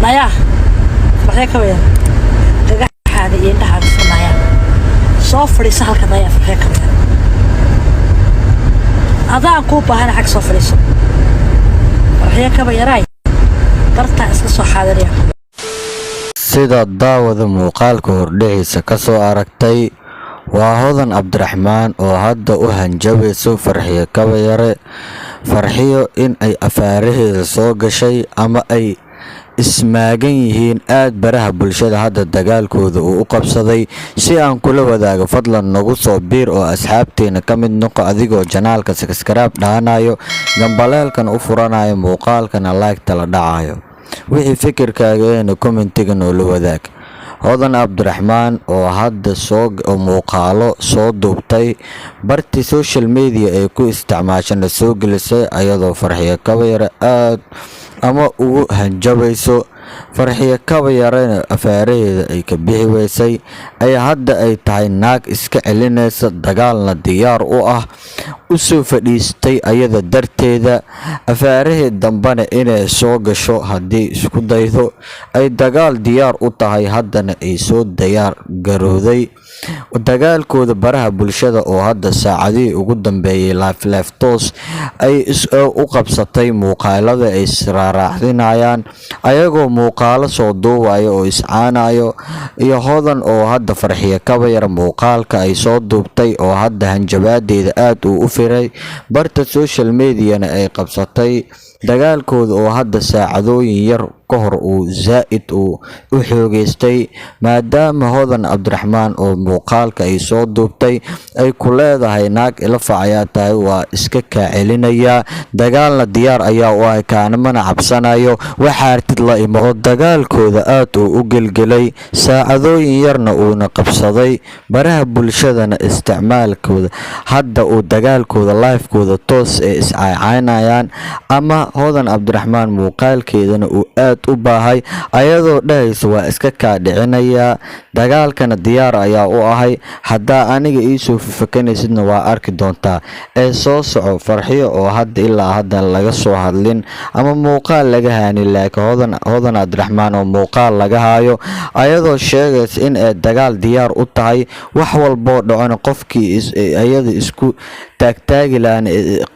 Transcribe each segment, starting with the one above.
Naya, farxee ka weyn. Dhagaxaada iyo indhaha furnaya. Soo fadhiisa halka naya farxee ka weyn. Adaan ku baahan xaq soo fadhiiso. Farxee ka weeray. Barta iska soo xaadiriya. sida daawada muuqaalka hordhiciisa ka soo aragtay waa Hodan Cabdiraxmaan oo hadda u hanjabayso Farxiyo Kabayare. Farxiyo in ay afaaraheeda soo gashay ama ay ismaagan yihiin aad baraha bulshada hadda dagaalkooda uu u qabsaday. Si aan kula wadaago fadlan nagu soo biir oo asxaabteena ka mid noqo adigoo janaalka subscribe dhahanayo gambaleelkan u furanayo muuqaalkana like tala dhacayo wixii fikirkaaga ee commentiga noo la wadaag. Hodan Cabdiraxmaan oo hadda muuqaalo soo duubtay barti social media ee ku isticmaashana soo gelisay ayadoo Farxiyo Kabayare aad ama ugu hanjabayso. Farxiyo Kabayare afaaraheeda ay ka bixi weysay ay hadda ay tahay naag iska celinaysa dagaalna diyaar u ah u soo fadhiistay ayada darteeda. Afaaraheed dambana inay soo gasho haddii isku daydo ay dagaal diyaar u tahay haddana ay soo diyaar garowday. Dagaalkooda baraha bulshada oo hadda saacadii ugu dambeeyay live toos ay u qabsatay muuqaalada ay israaraacinayaan ayagoo muuqaalo soo duubaya oo iscaanayo iyo Hodan oo hadda Farxiyo Kabayare muuqaalka ay soo duubtay oo hadda hanjabaadeeda aad u firay barta social media-na ay qabsatay. Dagaalkooda oo hadda saacadooyin yar ka hor uu zaid u xoogeystay maadaama Hodan Cabdiraxmaan oo muuqaalka ay soo duubtay ay ku leedahay naag ila facaya tahay waa iska ka celinaya dagaalna diyaar ayaa u ah kaanimana cabsanayo waxa artid la imo. Dagaalkooda aad u gelgelay saacadooyin yarna uuna qabsaday baraha bulshadana isticmaalkooda hadda uu dagaalkooda live-kooda toos ee iscaynayaan ama Hodan Cabdiraxmaan muuqaalkeedana uu aad u baahay ayadoo dhahayso waa iska ka dhicinaya dagaalkana diyaar ayaa u ahay hadda aniga ii soo fakanaysidna waa arki doontaa ee soo soco. Farxiyo oo hadda ilaa hadda laga soo hadlin ama muuqaal laga haani laakiin Hodan Cabdiraxmaan oo muuqaal laga hayo ayadoo sheegaysa in ay dagaal diyaar u tahay wax walbo dhacona qofkii ayada isku taagtaagi laan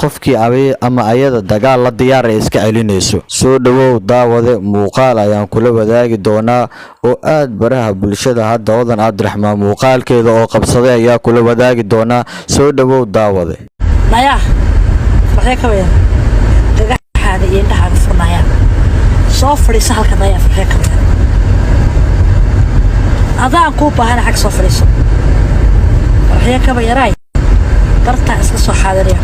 qofkii ama ayada dagaal la diyaar ay iska celinayso. Soo dhawow daawade muuqaal ayaan kula wadaagi doonaa oo aad baraha bulshada hadda Hodan Cabdiraxmaan muuqaalkeeda oo qabsaday ayaa kula wadaagi doonaa. Soo dhawow daawade. Naya, farxee ka weyn. Dhagaxaada iyo indhaha furnaya. Soo fadhiisa halka naya farxee ka weyn. Adaan ku baahan xaq soo fadhiiso. Farxee Kabayare barta iska soo xaadiriya.